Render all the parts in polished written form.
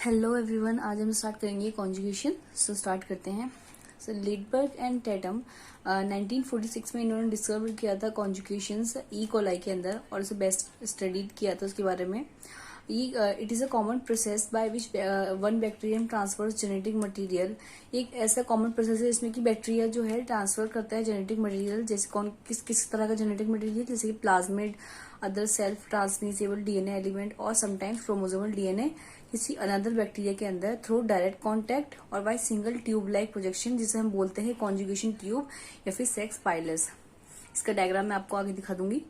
Hello everyone, आज हम start करेंगे कॉन्जुगेशन। सो स्टार्ट करते हैं। सो लिडबर्ग एंड टेटम 1946 में इन्होंने डिस्कवर किया था कॉन्जुगेशंस ई कोलाई के अंदर और उसे बेस्ट स्टडी किया था उसके बारे में। ये it is a common process by which one bacterium transfers genetic material. एक ऐसा कॉमन प्रोसेस है जिसमें कि बैक्टीरिया जो है ट्रांसफर करता है जेनेटिक मटेरियल। जैसे किस तरह का जेनेटिक मटेरियल, जैसे कि plasmid, other self transmissible DNA element और समटाइम्स क्रोमोसोमल डीएनए किसी अनदर बैक्टीरिया के अंदर थ्रू डायरेक्ट कांटेक्ट और by single tube like projection, जिसे हम बोलते हैं कॉन्जुगेशन ट्यूब या फिर सेक्स पाइलस। इसका डायग्राम मैं आपको आगे दिखा दूंगी।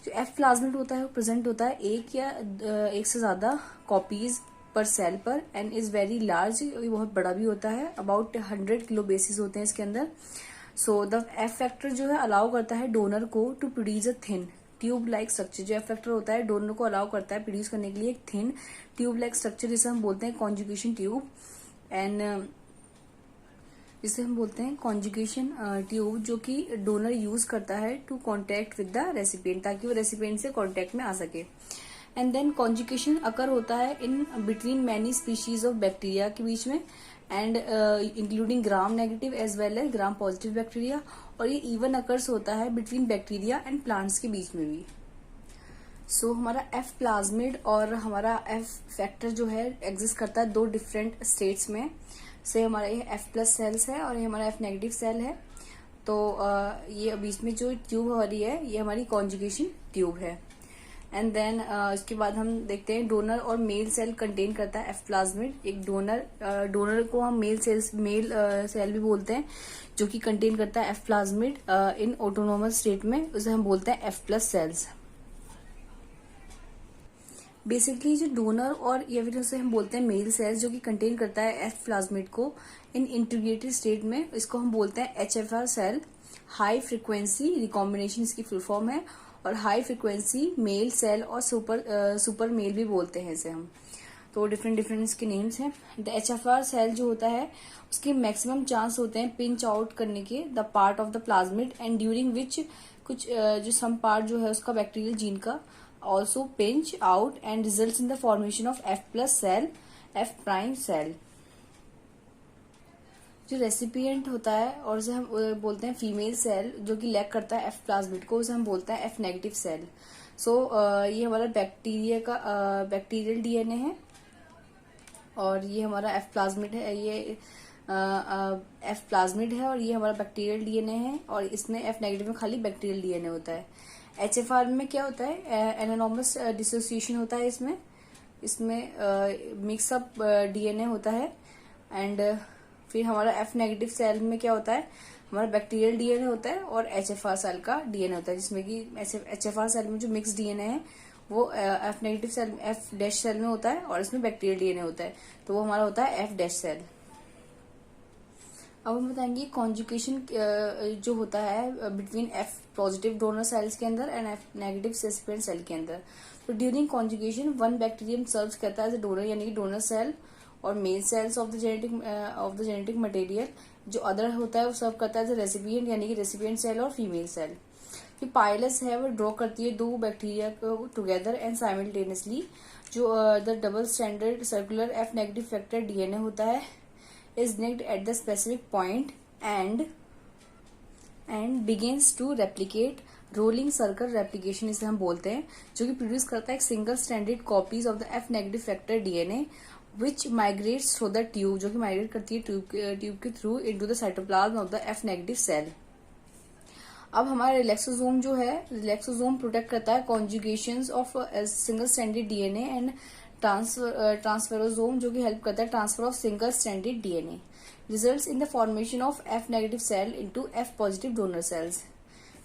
जो एफ प्लाज्मिड होता है वो प्रेजेंट होता है एक से ज्यादा कॉपीज पर सेल पर एंड इज वेरी लार्ज। ये बहुत बड़ा भी होता है, अबाउट 100 किलो बेसिस होते हैं इसके अंदर। सो द एफ फैक्टर जो है अलाउ करता है डोनर को to produce a thin tube like structure. जो एफ फैक्टर होता है डोनर को अलाउ करता है प्रोड्यूस करने के लिए एक थिन ट्यूब लाइक स्ट्रक्चर, जिसे हम बोलते हैं कॉन्जुगेशन ट्यूब। एंड जिसे हम बोलते हैं कॉन्जुगेशन ट्यूब, जो कि डोनर यूज करता है to contact with the recipient, ताकि वो रेसिपिएंट से कॉन्टेक्ट में आ सके। एंड देन कॉन्जुगेशन अकर होता है in between many species of bacteria के बीच में, and including gram negative as well as gram positive bacteria. और ये इवन अकर्स होता है बिटवीन बैक्टीरिया एंड प्लांट्स के बीच में भी। सो हमारा एफ प्लाज्मिड और हमारा एफ फैक्टर जो है एग्जिस्ट करता है दो डिफरेंट स्टेट्स में। से हमारा ये एफ प्लस सेल्स है और ये हमारा एफ नेगेटिव सेल है। तो ये बीच में जो ट्यूब हमारी है ये हमारी कॉन्जुगेशन ट्यूब है। एंड देन इसके बाद हम देखते हैं डोनर और मेल सेल कंटेन करता है एफ प्लाज्मिड। एक डोनर को हम मेल सेल भी बोलते हैं, जो कि कंटेन करता है एफ प्लाज्मिड इन ऑटोनोमस स्टेट में, उसे हम बोलते हैं एफ प्लस सेल्स। बेसिकली जो डोनर और या फिर उसे हम बोलते हैं मेल सेल्स, जो कि कंटेन करता है एफ प्लाज्मिड को इन इंटीग्रेटेड स्टेट में, इसको हम बोलते हैं HFR cell. High frequency recombination इसकी फुल फॉर्म है, और हाई फ्रिक्वेंसी मेल सेल और सुपर मेल भी बोलते हैं इसे हम। तो डिफरेंट इसके नेम्स हैं। द एचएफआर सेल जो होता है उसके मैक्सिमम चांस होते हैं पिंच आउट करने के the part of the plasmid, and during which कुछ जो सम पार्ट जो है उसका बैक्टीरियल जीन का also pinch out and results in the formation of F plus cell, F prime cell। जो रेसिपिएंट होता है और उसे हम बोलते हैं फीमेल सेल, जो कि लैक करता है एफ प्लाज्मिड को, उसे हम बोलते हैं एफ नेगेटिव सेल। सो ये हमारा बैक्टीरिया का बैक्टीरियल डीएनए है, और ये हमारा एफ प्लाज्मिड है। ये एफ प्लाज्मिड है और ये हमारा बैक्टीरियल डीएनए है, और इसमें एफ नेगेटिव में खाली बैक्टीरियल डीएनए होता है। एचएफआर में क्या होता है, एनानॉमस डिसोसिएशन होता है इसमें मिक्सअप डीएनए होता है। एंड फिर हमारा एफ नेगेटिव सेल में क्या होता है, हमारा बैक्टीरियल डीएनए होता है और एचएफआर सेल का डीएनए होता है, जिसमें कि एचएफआर सेल में जो मिक्स डीएनए है वो F negative cell F dash cell में होता है, और इसमें बैक्टीरियल डीएनए होता है, तो वो हमारा होता है एफ डैश सेल। अब हम बताएंगे कॉन्जुगेशन जो होता है between F positive donor cells के अंदर and F negative recipient cell के अंदर। तो during conjugation one bacterium serves करता है एज अ डोनर, यानी कि डोनर सेल और male cells of the genetic material. जो अदर होता है वो सर्व करता है एज अ रेसिपिएंट, यानी कि रेसिपिएंट सेल और फीमेल सेल। फिर पाइलस है वो ड्रॉ करती है दो बैक्टीरिया को टुगेदर एंड साइमल्टेनियसली। जो the double standard circular F negative factor DNA होता है is nicked at the specific point and begins to replicate। Rolling circle replication इसे हम बोलते हैं, जो कि प्रोड्यूस करता है एक single standard copies of the F negative factor DNA which migrates through the tube, जो कि माइग्रेट करती है ट्यूब के through into the cytoplasm of the F negative cell. अब हमारा रिलैक्सोसोम जो है, रिलैक्सोसोम प्रोटेक्ट करता है conjugations of single standard DNA, and transferosome जो कि हेल्प करता है transfer of single standard DNA, results in the formation of F negative cell into F positive donor cells.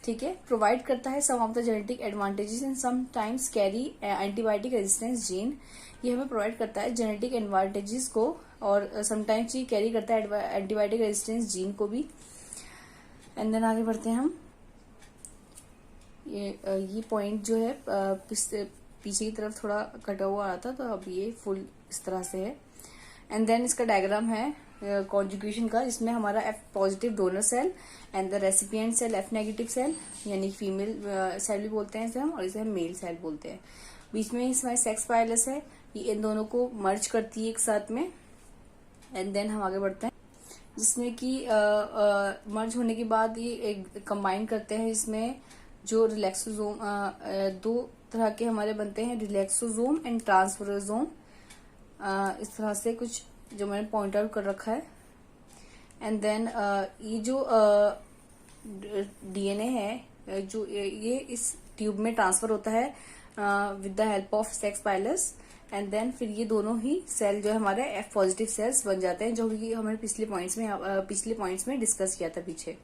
ठीक है, प्रोवाइड करता है some of the genetic advantages and sometimes carry antibiotic resistance gene. ये हमें provide करता है genetic advantages को, और समटाइम्स ये कैरी करता है एंटीबायोटिक रेजिस्टेंस जीन को भी। एंड देन आगे बढ़ते हैं हम। ये पॉइंट जो है पीछे की तरफ थोड़ा कटा हुआ आ रहा था, तो अब ये फुल इस तरह से है। एंड देन इसका डायग्राम है कॉन्जुगेशन का, जिसमें हमारा F positive donor cell and the recipient cell F negative cell, यानी फीमेल सेल भी बोलते हैं इसे हम, और इसे हम मेल सेल बोलते हैं। बीच में इसमें सेक्स पाइलस है, ये इन दोनों को मर्ज करती है एक साथ में। एंड देन हम आगे बढ़ते हैं, जिसमें कि मर्ज होने के बाद ये कंबाइन करते हैं। इसमें जो रिलैक्सोसोम, दो तरह के हमारे बनते हैं, रिलैक्सोसोम एंड ट्रांसफरोसोम। इस तरह से कुछ जो मैंने पॉइंट आउट कर रखा है। एंड देन ये जो डीएनए है, जो ये इस ट्यूब में ट्रांसफर होता है with the help of sex pilus. And then फिर ये दोनों ही सेल जो है हमारे F पॉजिटिव सेल्स बन जाते हैं, जो कि हमने पिछले पॉइंट्स में डिस्कस किया था पीछे।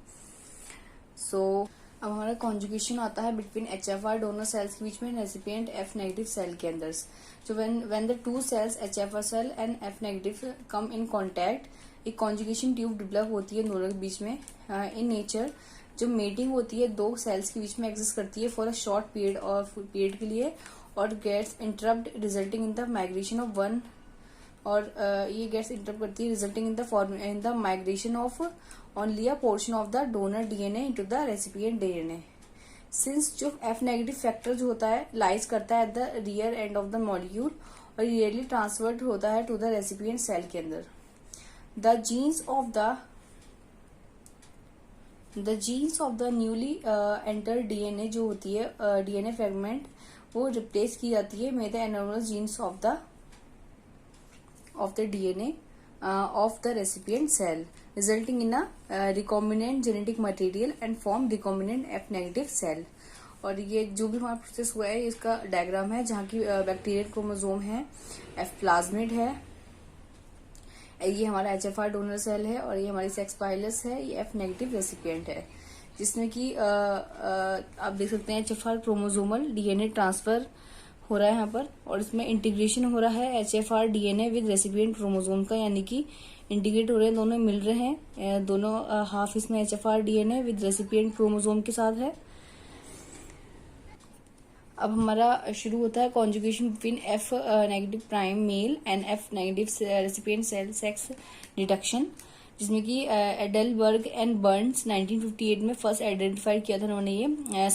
सो अब हमारा कॉन्जुगेशन आता है बिटवीन HFR डोनर सेल्स के बीच में, रेसिपिएंट F नेगेटिव सेल के अंदर। जो when the two cells HFR cell and F negative come in contact, एक कॉन्जुगेशन ट्यूब डेवलप होती है दोनों के बीच में। इन नेचर जो मेटिंग होती है दो सेल्स के बीच में एग्जिस्ट करती है फॉर अ शॉर्ट पीरियड के लिए, और gets interrupt resulting in the migration of one, और ये गेट्स इंटरप्ट करती है resulting in the migration of only a portion of the donor DNA into the recipient DNA. Since जो F negative factor जो होता है लाइज करता है at the rear end of the molecule, और रियरली ट्रांसफर्ड होता है टू द रेसिपिएंट सेल के अंदर। The genes of the newly enter DNA जो होती है डीएनए फ्रेगमेंट, वो रिप्लेस की जाती है में the anomalous jeans of the DNA of the recipient cell, resulting in a recombinant genetic material and form recombinant F negative cell। और ये जो भी हमारा प्रोसेस हुआ है इसका डायग्राम है, जहाँ की बैक्टीरियल क्रोमोसोम है, F प्लाज्मिड है, ये हमारा HFR डोनर सेल है, और ये हमारी सेक्स पाइलस है, ये F नेगेटिव रेसिपिएंट है। जिसमें कि आप देख सकते हैं HFR क्रोमोसोमल डीएनए ट्रांसफर हो रहा है यहाँ पर, और इसमें इंटीग्रेशन हो रहा है HFR DNA with recipient chromosome का, यानी कि इंटीग्रेट हो रहे हैं, दोनों मिल रहे हैं, दोनों हाफ इसमें HFR DNA with recipient chromosome के साथ है। अब हमारा शुरू होता है conjugation between F negative prime male and F negative recipient cell sex deduction, जिसमें कि एडलबर्ग एंड बर्न्स 1958 में फर्स्ट आइडेंटिफाइड किया था उन्होंने ये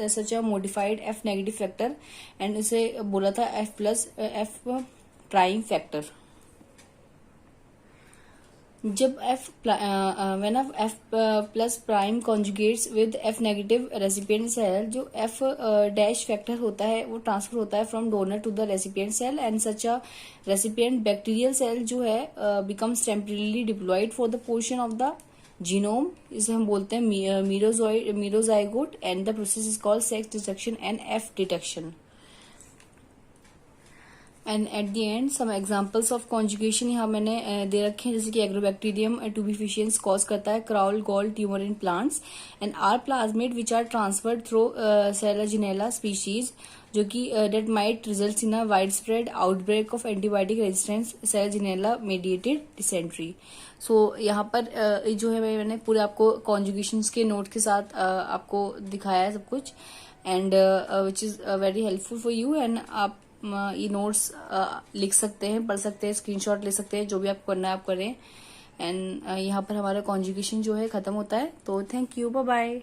such a modified F negative factor, and इसे बोला था F प्राइम फैक्टर। जब when F plus prime conjugates with F negative recipient cell, जो F डैश फैक्टर होता है वो ट्रांसफर होता है from donor to the recipient cell, and such a recipient bacterial cell जो है becomes temporarily diploid for the portion of the genome, इसे हम बोलते हैं merozygote, and the process is called sex detection and F detection. And at the end some examples of conjugation यहाँ मैंने दे रखे हैं, जैसे कि एग्रोबैक्टीरियम टूबिफिशियंस कॉज करता है crown gall tumour in plants, and R plasmid which are transferred through सेलाजिनेला species, जो कि that might result in a wide spread outbreak of antibiotic resistance सेलाजिनेला मेडिएटेड डिसेंट्री। सो यहाँ पर जो है मैंने पूरे आपको कॉन्जुगेशंस के नोट के साथ आपको दिखाया है सब कुछ, and which is very helpful for you. And आप ये नोट्स लिख सकते हैं, पढ़ सकते हैं, स्क्रीनशॉट ले सकते हैं, जो भी आपको करना है आप करें। एंड यहाँ पर हमारा कॉन्जुगेशन जो है खत्म होता है। तो थैंक यू, बाय बाय।